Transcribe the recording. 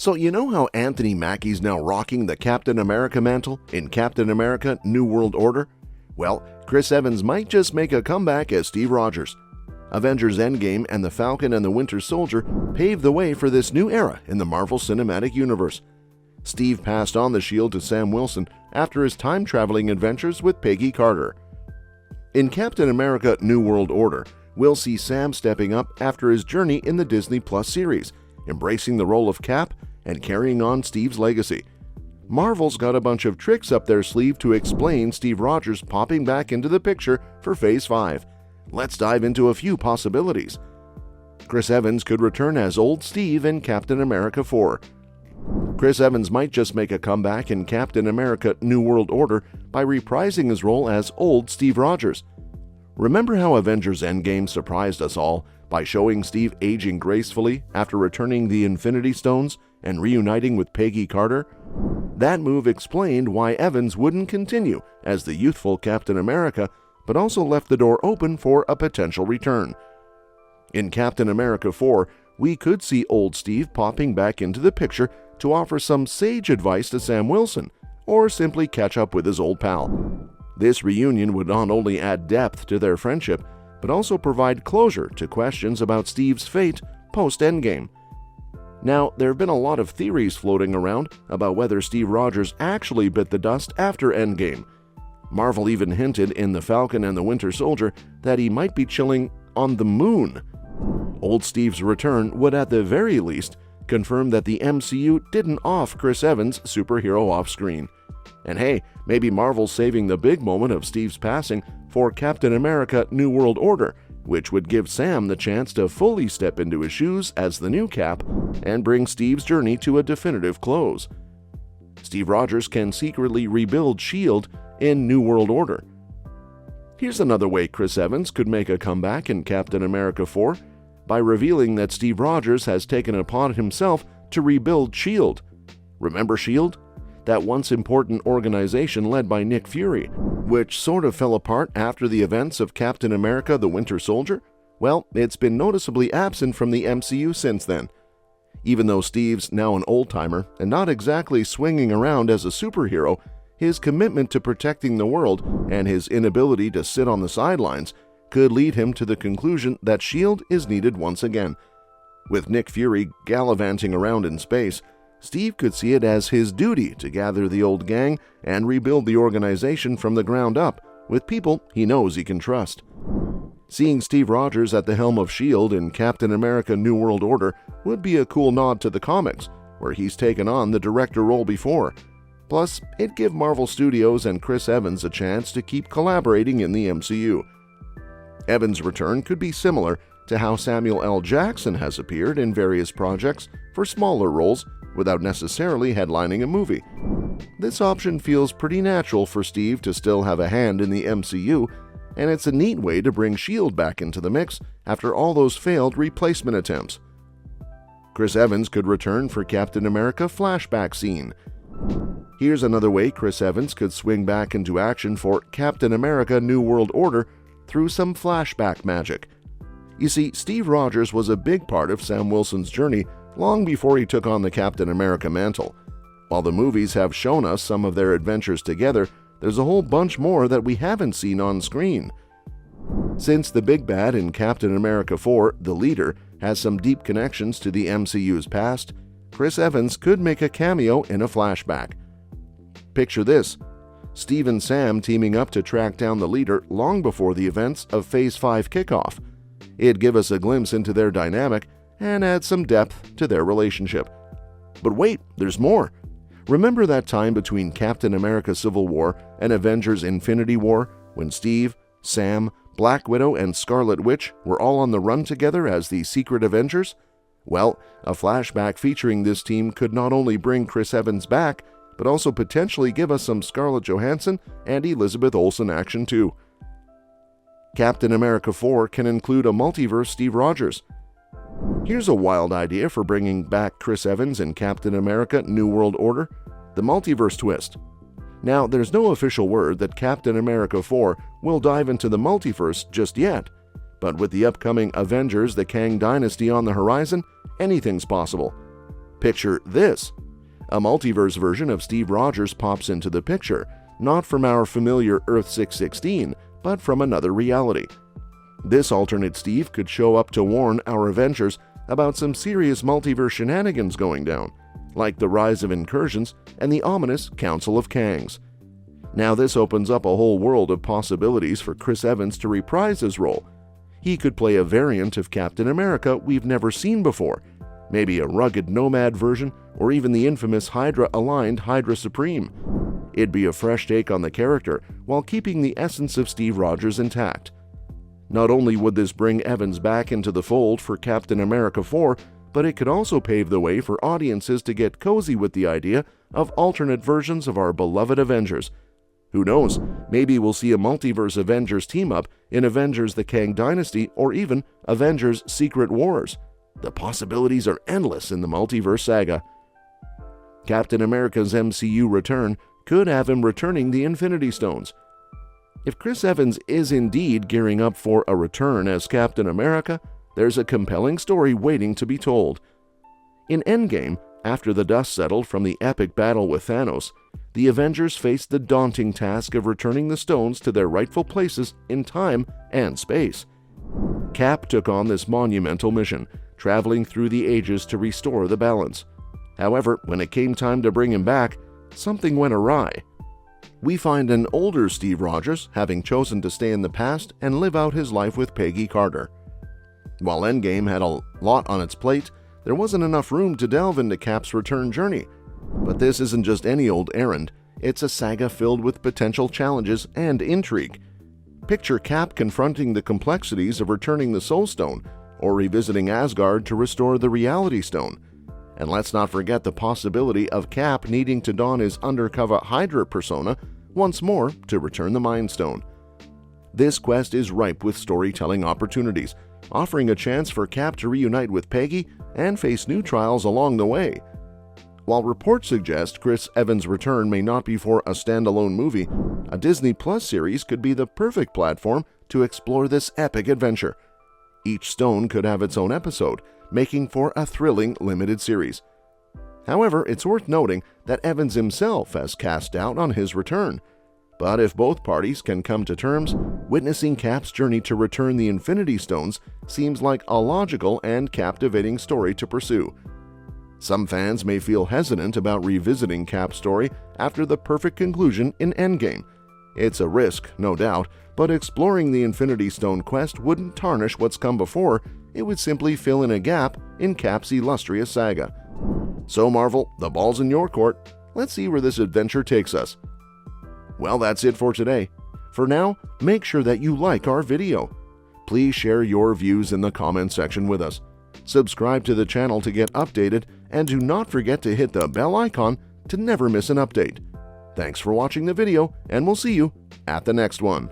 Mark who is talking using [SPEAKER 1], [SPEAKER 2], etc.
[SPEAKER 1] So you know how Anthony Mackie's now rocking the Captain America mantle in Captain America New World Order? Well, Chris Evans might just make a comeback as Steve Rogers. Avengers Endgame and The Falcon and the Winter Soldier paved the way for this new era in the Marvel Cinematic Universe. Steve passed on the shield to Sam Wilson after his time-traveling adventures with Peggy Carter. In Captain America New World Order, we'll see Sam stepping up after his journey in the Disney Plus series, embracing the role of Cap and carrying on Steve's legacy. Marvel's got a bunch of tricks up their sleeve to explain Steve Rogers popping back into the picture for Phase 5. Let's dive into a few possibilities. Chris Evans could return as Old Steve in Captain America 4. Chris Evans might just make a comeback in Captain America New World Order by reprising his role as Old Steve Rogers. Remember how Avengers Endgame surprised us all by showing Steve aging gracefully after returning the Infinity Stones and reuniting with Peggy Carter? That move explained why Evans wouldn't continue as the youthful Captain America, but also left the door open for a potential return. In Captain America 4, we could see Old Steve popping back into the picture to offer some sage advice to Sam Wilson, or simply catch up with his old pal. This reunion would not only add depth to their friendship, but also provide closure to questions about Steve's fate post-Endgame. Now, there have been a lot of theories floating around about whether Steve Rogers actually bit the dust after Endgame. Marvel even hinted in The Falcon and the Winter Soldier that he might be chilling on the moon. Old Steve's return would at the very least confirm that the MCU didn't off Chris Evans' superhero off-screen. And hey, maybe Marvel's saving the big moment of Steve's passing for Captain America New World Order, which would give Sam the chance to fully step into his shoes as the new Cap and bring Steve's journey to a definitive close. Steve Rogers can secretly rebuild S.H.I.E.L.D. in New World Order. Here's another way Chris Evans could make a comeback in Captain America 4, by revealing that Steve Rogers has taken it upon himself to rebuild S.H.I.E.L.D. Remember S.H.I.E.L.D.? That once important organization led by Nick Fury, which sort of fell apart after the events of Captain America the Winter Soldier? Well, it's been noticeably absent from the MCU since then. Even though Steve's now an old-timer and not exactly swinging around as a superhero, his commitment to protecting the world and his inability to sit on the sidelines could lead him to the conclusion that S.H.I.E.L.D. is needed once again. With Nick Fury gallivanting around in space, Steve could see it as his duty to gather the old gang and rebuild the organization from the ground up with people he knows he can trust. Seeing Steve Rogers at the helm of S.H.I.E.L.D. in Captain America New World Order would be a cool nod to the comics, where he's taken on the director role before. Plus, it'd give Marvel Studios and Chris Evans a chance to keep collaborating in the MCU. Evans' return could be similar to how Samuel L. Jackson has appeared in various projects for smaller roles without necessarily headlining a movie. This option feels pretty natural for Steve to still have a hand in the MCU, and it's a neat way to bring S.H.I.E.L.D. back into the mix after all those failed replacement attempts. Chris Evans could return for Captain America flashback scene. Here's another way Chris Evans could swing back into action for Captain America New World Order through some flashback magic. You see, Steve Rogers was a big part of Sam Wilson's journey long before he took on the Captain America mantle. While the movies have shown us some of their adventures together, there's a whole bunch more that we haven't seen on screen. Since the big bad in Captain America 4, the leader, has some deep connections to the MCU's past, Chris Evans could make a cameo in a flashback. Picture this: Steve and Sam teaming up to track down the leader long before the events of Phase 5 kickoff. It'd give us a glimpse into their dynamic and add some depth to their relationship. But wait, there's more. Remember that time between Captain America Civil War and Avengers Infinity War when Steve, Sam, Black Widow, and Scarlet Witch were all on the run together as the Secret Avengers? Well, a flashback featuring this team could not only bring Chris Evans back, but also potentially give us some Scarlett Johansson and Elizabeth Olsen action too. Captain America 4 can include a multiverse Steve Rogers. Here's a wild idea for bringing back Chris Evans in Captain America New World Order: the multiverse twist. Now, there's no official word that Captain America 4 will dive into the multiverse just yet, but with the upcoming Avengers: The Kang Dynasty on the horizon, anything's possible. Picture this. A multiverse version of Steve Rogers pops into the picture, not from our familiar Earth 616, but from another reality. This alternate Steve could show up to warn our Avengers about some serious multiverse shenanigans going down, like the rise of incursions and the ominous Council of Kangs. Now this opens up a whole world of possibilities for Chris Evans to reprise his role. He could play a variant of Captain America we've never seen before, maybe a rugged nomad version, or even the infamous Hydra-aligned Hydra Supreme. It'd be a fresh take on the character while keeping the essence of Steve Rogers intact. Not only would this bring Evans back into the fold for Captain America 4, but it could also pave the way for audiences to get cozy with the idea of alternate versions of our beloved Avengers. Who knows, maybe we'll see a multiverse Avengers team-up in Avengers the Kang Dynasty or even Avengers Secret Wars. The possibilities are endless in the multiverse saga. Captain America's MCU return could have him returning the Infinity Stones. If Chris Evans is indeed gearing up for a return as Captain America, there's a compelling story waiting to be told. In Endgame, after the dust settled from the epic battle with Thanos, the Avengers faced the daunting task of returning the stones to their rightful places in time and space. Cap took on this monumental mission, traveling through the ages to restore the balance. However, when it came time to bring him back, something went awry. We find an older Steve Rogers having chosen to stay in the past and live out his life with Peggy Carter. While Endgame had a lot on its plate, there wasn't enough room to delve into Cap's return journey. But this isn't just any old errand, it's a saga filled with potential challenges and intrigue. Picture Cap confronting the complexities of returning the Soul Stone, or revisiting Asgard to restore the Reality Stone. And let's not forget the possibility of Cap needing to don his undercover Hydra persona once more to return the Mind Stone. This quest is ripe with storytelling opportunities, offering a chance for Cap to reunite with Peggy and face new trials along the way. While reports suggest Chris Evans' return may not be for a standalone movie, a Disney Plus series could be the perfect platform to explore this epic adventure. Each stone could have its own episode, making for a thrilling limited series. However, it's worth noting that Evans himself has cast doubt on his return. But if both parties can come to terms, witnessing Cap's journey to return the Infinity Stones seems like a logical and captivating story to pursue. Some fans may feel hesitant about revisiting Cap's story after the perfect conclusion in Endgame. It's a risk, no doubt, but exploring the Infinity Stone quest wouldn't tarnish what's come before, it would simply fill in a gap in Cap's illustrious saga. So Marvel, the ball's in your court. Let's see where this adventure takes us. Well, that's it for today. For now, make sure that you like our video. Please share your views in the comment section with us. Subscribe to the channel to get updated, and do not forget to hit the bell icon to never miss an update. Thanks for watching the video, and we'll see you at the next one.